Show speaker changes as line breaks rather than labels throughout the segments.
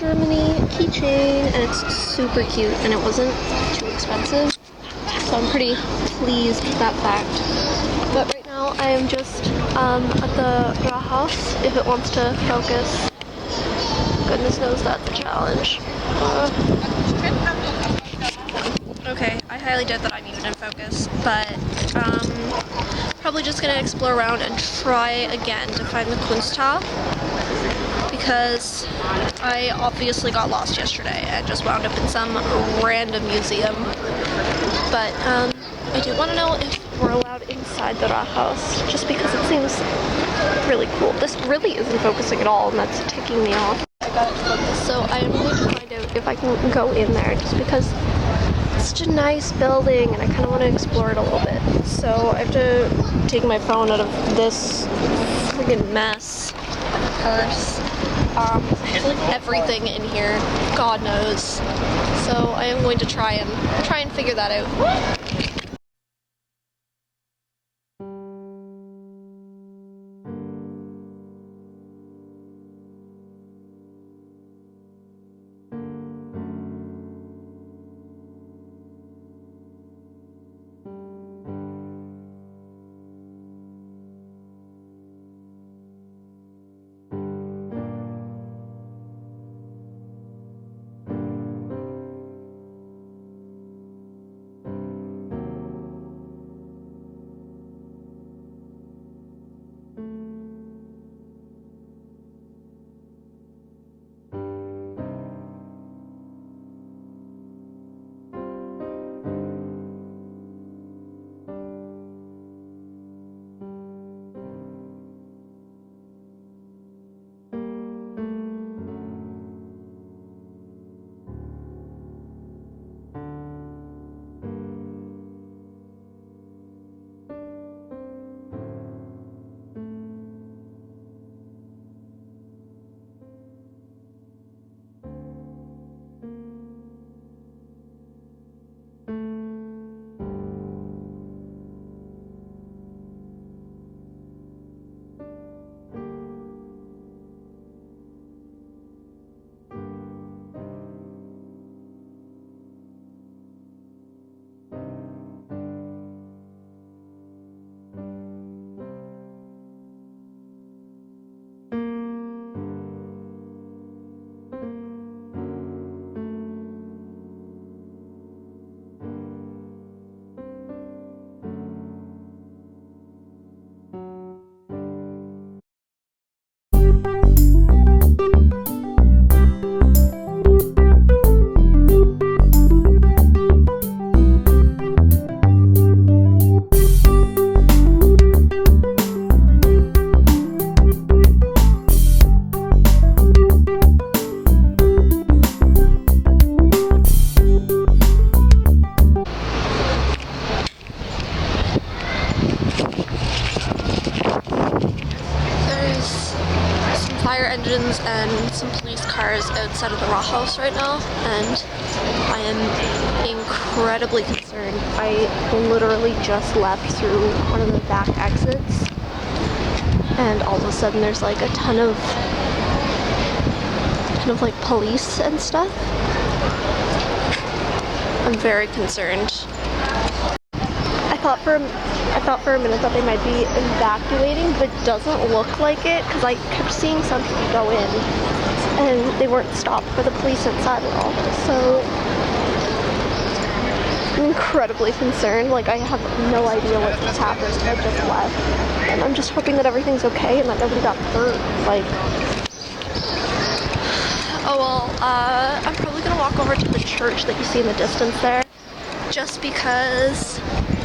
Germany keychain, and it's super cute, and it wasn't too expensive, so I'm pretty pleased with that fact. But right now I am just at the Rathaus, if it wants to focus. Goodness knows that's a challenge. Okay, I highly doubt that I'm even in focus, but probably just gonna explore around and try again to find the Kunsthaus, because I obviously got lost yesterday and just wound up in some random museum. But I do want to know if we're allowed inside the Rathaus, just because it seems really cool. This really isn't focusing at all, and that's ticking me off. I got it focused, so I am going to find out if I can go in there, just because it's such a nice building and I kind of want to explore it a little bit. So I have to take my phone out of this friggin' mess. Purse. There's like everything in here, God knows. So I am going to try and figure that out. Engines and some police cars outside of the Rathaus right now, and I am incredibly concerned. I literally just left through one of the back exits, and all of a sudden there's like a ton of like police and stuff. I'm very concerned. I thought for a minute that they might be evacuating, but it doesn't look like it, because I kept seeing some people go in and they weren't stopped by the police inside at all. So I'm incredibly concerned. Like, I have no idea what just happened. I just left, and I'm just hoping that everything's okay and that nobody got hurt. Like, oh well, I'm probably gonna walk over to the church that you see in the distance there, just because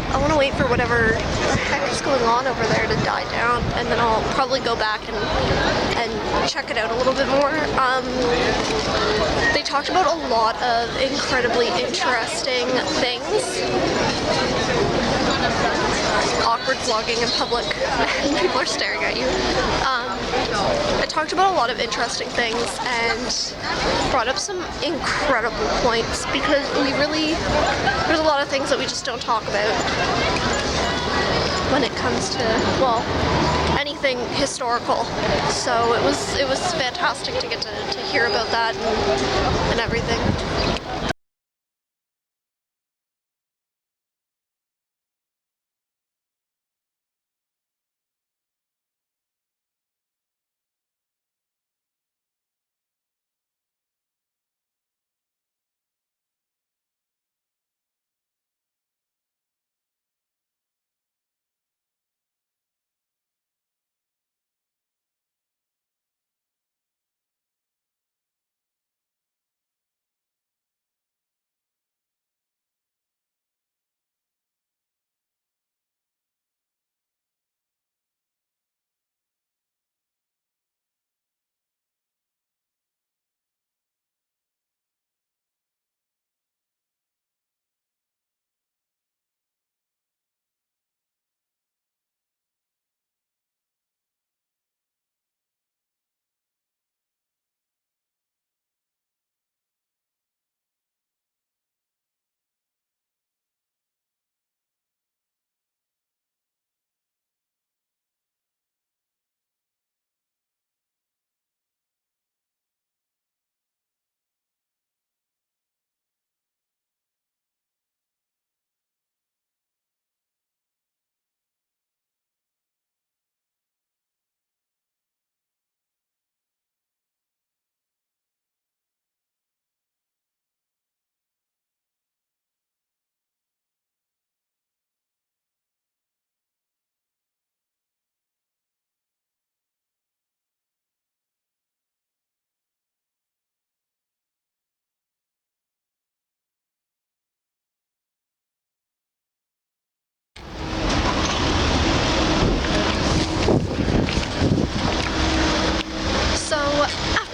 I want to wait for whatever the heck is going on over there to die down, and then I'll probably go back and check it out a little bit more. They talked about a lot of incredibly interesting things. Awkward vlogging in public and people are staring at you. I talked about a lot of interesting things and brought up some incredible points, because there's a lot of things that we just don't talk about when it comes to, well, anything historical. So it was fantastic to get to hear about that and everything.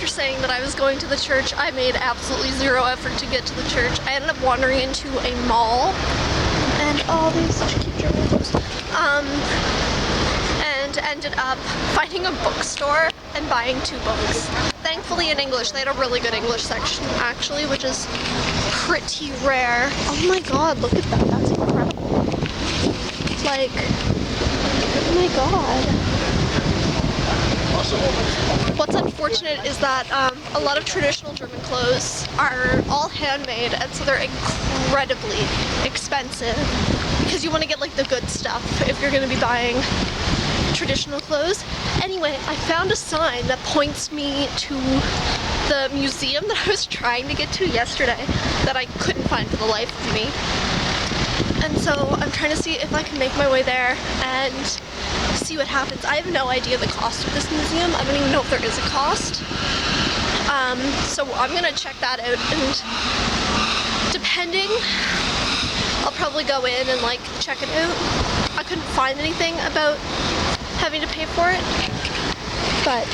Saying that I was going to the church, I made absolutely zero effort to get to the church. I ended up wandering into a mall, and oh, they have such cute German clothes. And ended up finding a bookstore and buying 2 books. Thankfully in English. They had a really good English section, actually, which is pretty rare. Oh my god, look at that. That's incredible. Like, oh my god. What's unfortunate is that a lot of traditional German clothes are all handmade, and so they're incredibly expensive because you want to get like the good stuff if you're going to be buying traditional clothes. Anyway, I found a sign that points me to the museum that I was trying to get to yesterday that I couldn't find for the life of me. And so I'm trying to see if I can make my way there and see what happens. I have no idea the cost of this museum. I don't even know if there is a cost. So I'm gonna check that out, and depending, I'll probably go in and like check it out. I couldn't find anything about having to pay for it, but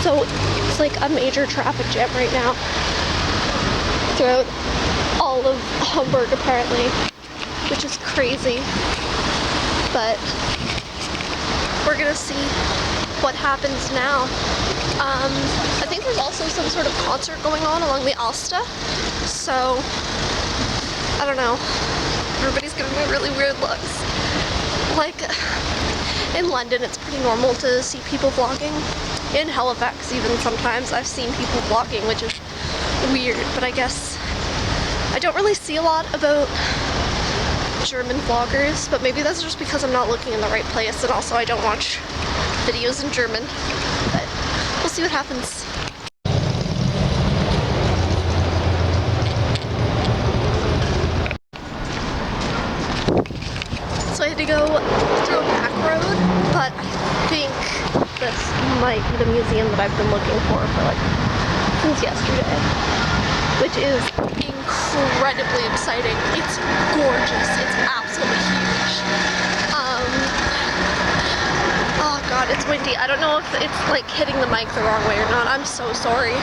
so it's like a major traffic jam right now throughout all of Hamburg apparently, which is crazy, but we're gonna see what happens now. I think there's also some sort of concert going on along the Alster, so I don't know. Everybody's giving me really weird looks. Like, in London it's pretty normal to see people vlogging. In Halifax even sometimes I've seen people vlogging, which is weird, but I guess I don't really see a lot about German vloggers, but maybe that's just because I'm not looking in the right place, and also I don't watch videos in German, but we'll see what happens. So I had to go through a back road, but I think this might be the museum that I've been looking for like since yesterday, which is incredibly exciting. It's gorgeous. It's absolutely huge. Oh god, it's windy. I don't know if it's like hitting the mic the wrong way or not. I'm so sorry.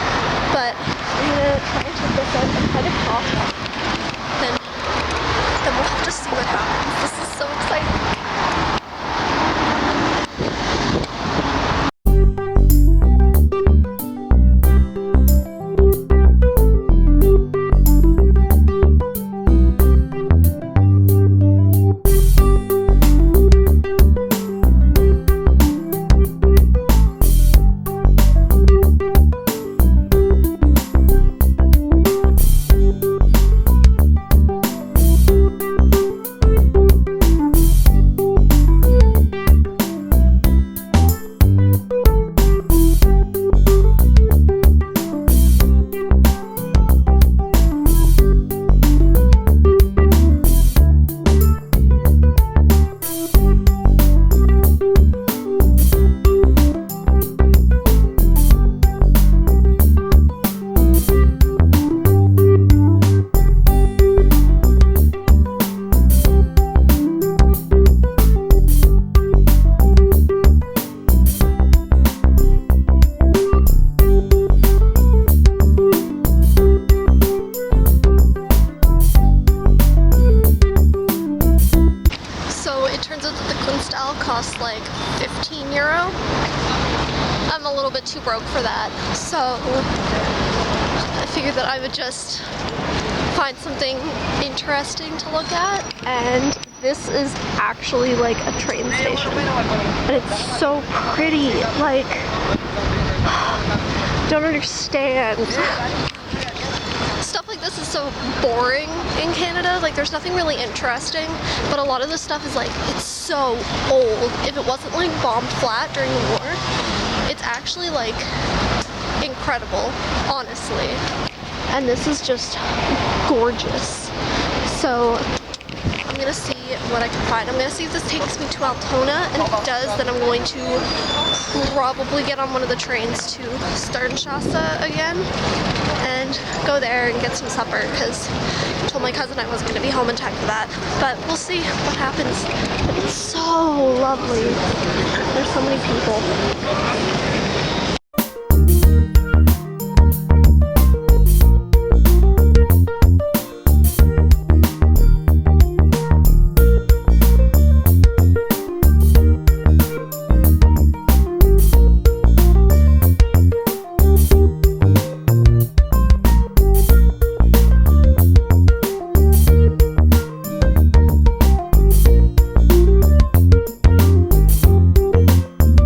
But I'm gonna try and take this out and kind of cough. Then we'll have to see what happens. This is so exciting. I figured that I would just find something interesting to look at, and this is actually like a train station, and it's so pretty. Like, don't understand. Stuff like this is so boring in Canada. Like, there's nothing really interesting, but a lot of this stuff is like, it's so old. If it wasn't like bombed flat during the war, it's actually like incredible, honestly. And this is just gorgeous. So I'm gonna see what I can find. I'm gonna see if this takes me to Altona, and if it does, then I'm going to probably get on one of the trains to Sternstrasse again and go there and get some supper, because I told my cousin I wasn't gonna be home in time for that. But we'll see what happens. It's so lovely. There's so many people.